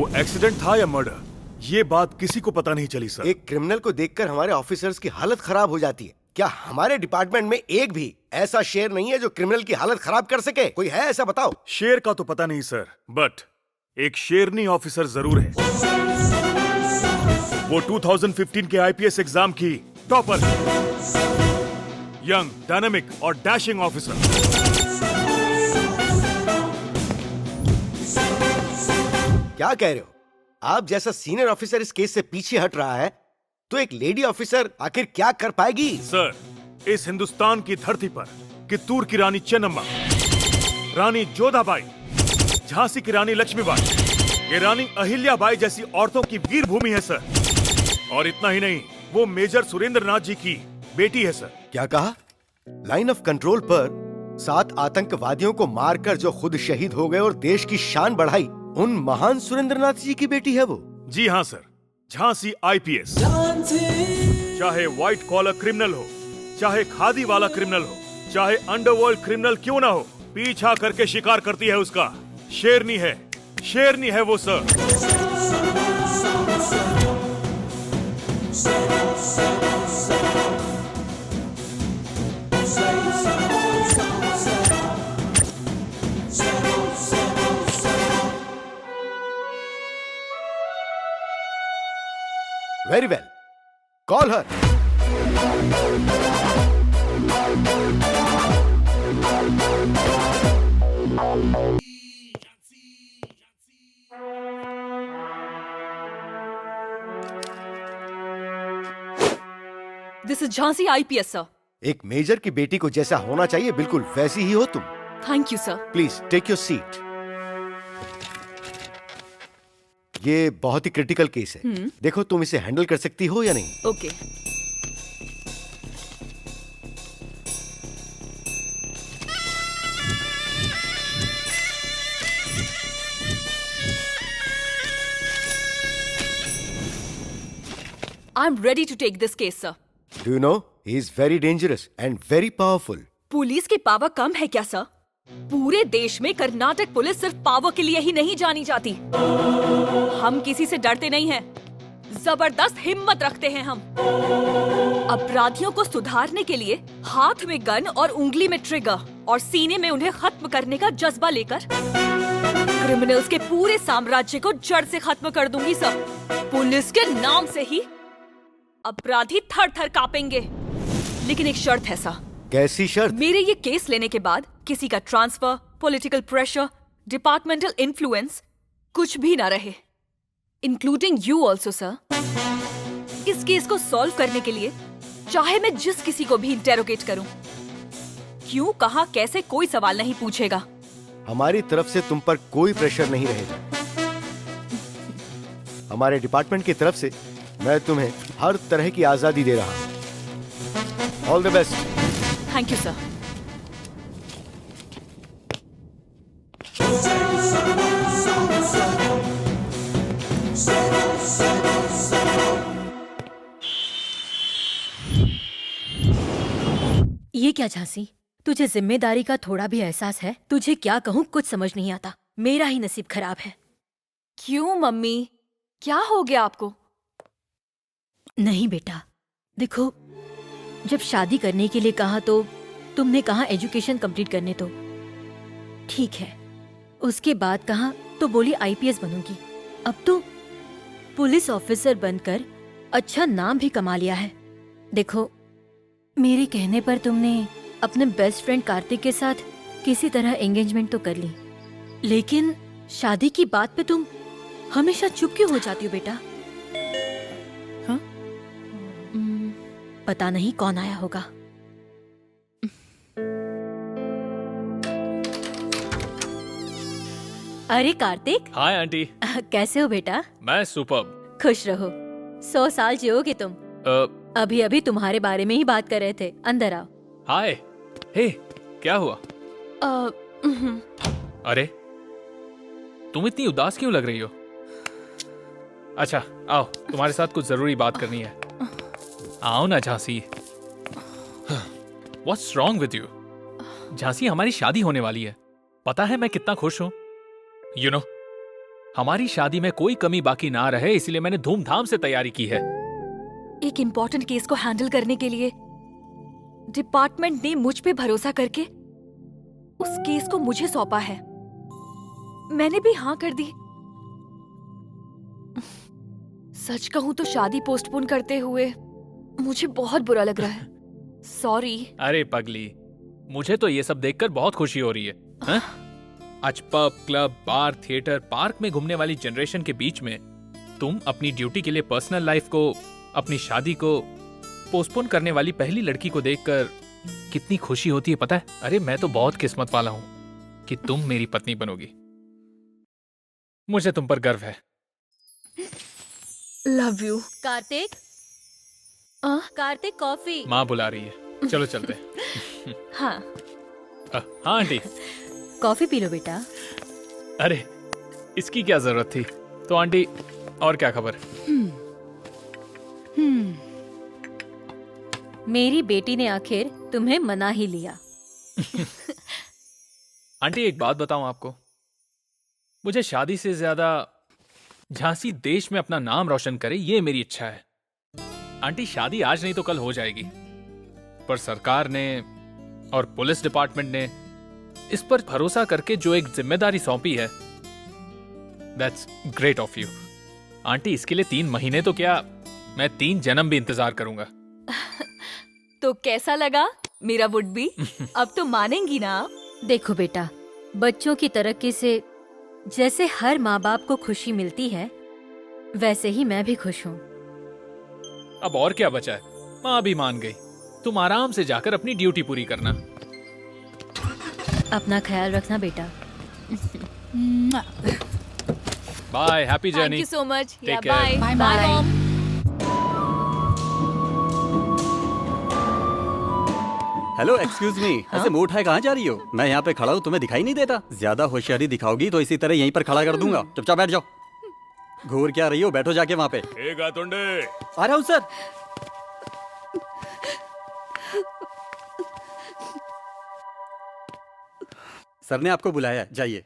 वो एक्सीडेंट था या मर्डर, ये बात किसी को पता नहीं चली सर। एक क्रिमिनल को देखकर हमारे ऑफिसर्स की हालत खराब हो जाती है। क्या हमारे डिपार्टमेंट में एक भी ऐसा शेर नहीं है जो क्रिमिनल की हालत खराब कर सके? कोई है ऐसा? बताओ। शेर का तो पता नहीं सर, बट एक शेरनी ऑफिसर जरूर है। वो 2015 के आईपीएस एग्जाम की टॉपर, यंग, डायनामिक और डैशिंग ऑफिसर। क्या कह रहे हो? आप जैसा सीनियर ऑफिसर इस केस से पीछे हट रहा है तो एक लेडी ऑफिसर आखिर क्या कर पाएगी? सर, इस हिंदुस्तान की धरती पर कित्तूर की रानी चेन्नम्मा, रानी जोधाबाई, झांसी की रानी लक्ष्मीबाई, ये रानी अहिल्याबाई जैसी औरतों की वीर भूमि है सर। और इतना ही नहीं, वो मेजर सुरेंद्र नाथ जी की बेटी है सर। क्या कहा? लाइन ऑफ कंट्रोल पर 7 आतंकवादियों को मारकर जो खुद शहीद हो गए और देश की शान बढ़ाई, उन महान सुरेंद्रनाथ जी की बेटी है वो? जी हाँ सर, झांसी आईपीएस। चाहे व्हाइट कॉलर क्रिमिनल हो, चाहे खादी वाला क्रिमिनल हो, चाहे अंडरवर्ल्ड क्रिमिनल क्यों ना हो, पीछा करके शिकार करती है उसका। शेरनी है, शेरनी है वो sir. Very well. Call her. This is Jhansi IPS, sir. एक मेजर की बेटी को जैसा होना चाहिए बिल्कुल वैसी ही हो तुम। Thank you, sir. Please take your seat. ये बहुत ही क्रिटिकल केस है। देखो तुम इसे हैंडल कर सकती हो या नहीं? Okay. I'm ready to take this case, sir. Do you know he is very dangerous and very powerful. Police की पावर कम है क्या सर? पूरे देश में कर्नाटक पुलिस सिर्फ पावर के लिए ही नहीं जानी जाती। हम किसी से डरते नहीं हैं, जबरदस्त हिम्मत रखते हैं हम। अपराधियों को सुधारने के लिए हाथ में गन और उंगली में ट्रिगर और सीने में उन्हें खत्म करने का जज्बा लेकर क्रिमिनल्स के पूरे साम्राज्य को जड़ से खत्म कर दूंगी सर। पुलिस के नाम से ही अपराधी थर थर कांपेंगे। लेकिन एक शर्त है सर। कैसी शर्त? मेरे ये केस लेने के बाद किसी का transfer, political pressure, departmental influence कुछ भी ना रहे, इंक्लूडिंग यू ऑल्सो सर। इस केस को सॉल्व करने के लिए चाहे मैं जिस किसी को भी इंटेरोगेट करूं, क्यों, कहां, कैसे, कोई सवाल नहीं पूछेगा। हमारी तरफ से तुम पर कोई प्रेशर नहीं रहेगा। हमारे डिपार्टमेंट की तरफ से मैं तुम्हें हर तरह की आजादी दे रहा हूं। All the best. Thank you sir. ये क्या झांसी, तुझे जिम्मेदारी का थोड़ा भी एहसास है? तुझे क्या कहूँ कुछ समझ नहीं आता। मेरा ही नसीब खराब है। क्यों मम्मी, क्या हो गया आपको? नहीं बेटा, देखो, जब शादी करने के लिए कहा तो तुमने कहा एजुकेशन कंप्लीट करने दो, ठीक है। उसके बाद कहा तो बोली आईपीएस बनूंगी। अब तो पुलिस ऑफिसर बनकर अच्छा नाम भी कमा लिया है। देखो, मेरे कहने पर तुमने अपने बेस्ट फ्रेंड कार्तिक के साथ किसी तरह एंगेजमेंट तो कर ली, लेकिन शादी की बात पे तुम हमेशा चुप क्यों हो जाती हो बेटा? हाँ? पता नहीं कौन आया होगा। अरे कार्तिक। Hi aunty. कैसे हो बेटा? मैं सुपर्ब। खुश रहो, 100 साल जियोगे तुम। अभी अभी तुम्हारे बारे में ही बात कर रहे थे। अंदर आओ। हाय। हे, क्या हुआ? अरे, तुम इतनी उदास क्यों लग रही हो? अच्छा, आओ, तुम्हारे साथ कुछ जरूरी बात करनी है। आओ ना Jhansi. What's wrong with you? Jhansi, हमारी शादी होने वाली है। पता है मैं कितना खुश हूँ। You know, हमारी शादी में कोई कमी बाकी ना रहे, इसलिए मैंने धूमधाम से तैयारी की है। एक इम्पोर्टेंट केस को हैंडल करने के लिए डिपार्टमेंट ने मुझ पे भरोसा करके उस केस को मुझे सौंपा है। मैंने भी हाँ कर दी। सच कहूं तो शादी पोस्टपोन करते हुए मुझे बहुत बुरा लग रहा है। सॉरी। अरे पगली, मुझे तो ये सब देखकर बहुत खुशी हो रही है। हाँ? आज पब, क्लब, बार, थिएटर, पार्क में घूमने वाली जनरेशन के बीच में तुम अपनी ड्यूटी के लिए पर्सनल लाइफ को, अपनी शादी को पोस्टपोन करने वाली पहली लड़की को देखकर कितनी खुशी होती है पता है? अरे मैं तो बहुत किस्मत वाला हूं कि तुम मेरी पत्नी बनोगी। मुझे तुम पर गर्व है। Love you. Kartik, Kartik coffee. माँ बुला रही है, चलो चलते हैं। हाँ। हाँ आंटी। कॉफी पी लो बेटा। अरे इसकी क्या जरूरत थी? तो आंटी और क्या खबर? मेरी बेटी ने आखिर तुम्हें मना ही लिया। आंटी एक बात बताऊं आपको, मुझे शादी से ज्यादा झांसी देश में अपना नाम रोशन करे, ये मेरी इच्छा है। आंटी शादी आज नहीं तो कल हो जाएगी, पर सरकार ने और पुलिस डिपार्टमेंट ने इस पर भरोसा करके जो एक जिम्मेदारी सौंपी है, that's great of you. Aunty इसके लिए 3 महीने तो क्या, मैं 3 जन्म भी इंतजार करूंगा। तो कैसा लगा मेरा वुड बी? अब तो मानेंगी ना? देखो बेटा, बच्चों की तरक्की से जैसे हर माँ बाप को खुशी मिलती है, वैसे ही मैं भी खुश हूँ। अब और क्या बचा है? माँ भी मान गई। तुम आराम से जाकर अपनी ड्यूटी पूरी करना। अपना ख्याल रखना बेटा। Bye, happy thank journey. You so much. Take care. Bye Bye, bye bye. Mom. Hello, excuse me, ऐसे मुंह उठाए कहाँ जा रही हो? मैं यहाँ पे खड़ा हूँ, तुम्हें दिखाई नहीं देता? ज्यादा होशियारी दिखाओगी तो इसी तरह यहीं पर खड़ा कर दूंगा। चुपचाप बैठ जाओ। घूर क्या रही हो? बैठो जाके वहाँ पे। ए गातुंडे, आ रहा हूँ सर। सर ने आपको बुलाया है, जाइए।